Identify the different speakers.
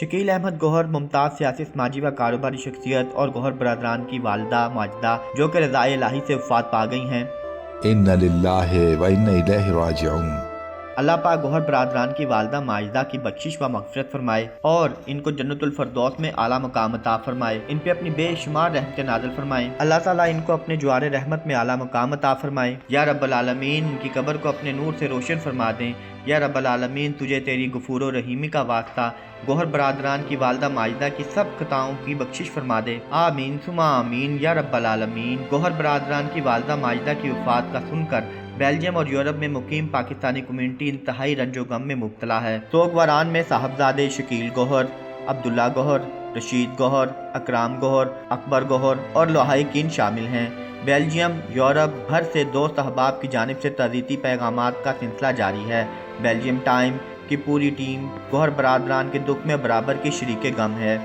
Speaker 1: شکیل احمد گوہر ممتاز سیاسی سماجی و کاروباری شخصیت اور گوہر برادران کی والدہ ماجدہ جو کہ رضائے الہی سے وفات پا گئی ہیں۔
Speaker 2: اِنَّ لِلَّهِ وَإِنَّ إِلَيْهِ رَاجِعُونَ۔
Speaker 1: اللہ پاک گوہر برادران کی والدہ ماجدہ کی بخشش و مغفرت فرمائے اور ان کو جنت الفردوس میں اعلیٰ مقام عطا فرمائے، ان پہ اپنی بے شمار رحمتیں نازل فرمائے۔ اللہ تعالیٰ ان کو اپنے جوار رحمت میں اعلیٰ مقام عطا فرمائے۔ یا رب العالمین ان کی قبر کو اپنے نور سے روشن فرما دیں۔ یا رب العالمین تجھے تیری غفور و رحیمی کا واسطہ گوہر برادران کی والدہ ماجدہ کی سب خطاؤں کی بخشش فرما دے، آمین ثم آمین یا رب العالمین۔ گوہر برادران کی والدہ ماجدہ کی وفات کا سن کر بیلجیم اور یورپ میں مقیم پاکستانی کمیونٹی انتہائی رنج و غم میں مبتلا ہے۔ سوگواران میں صاحبزادے شکیل گوہر، عبداللہ گوہر، رشید گوہر، اکرام گوہر، اکبر گوہر اور لوحائقین شامل ہیں۔ بیلجیم، یورپ بھر سے دوست احباب کی جانب سے تعزیتی پیغامات کا سلسلہ جاری ہے۔ بیلجیم ٹائم کی پوری ٹیم گوہر برادران کے دکھ میں برابر کی شریک غم ہے۔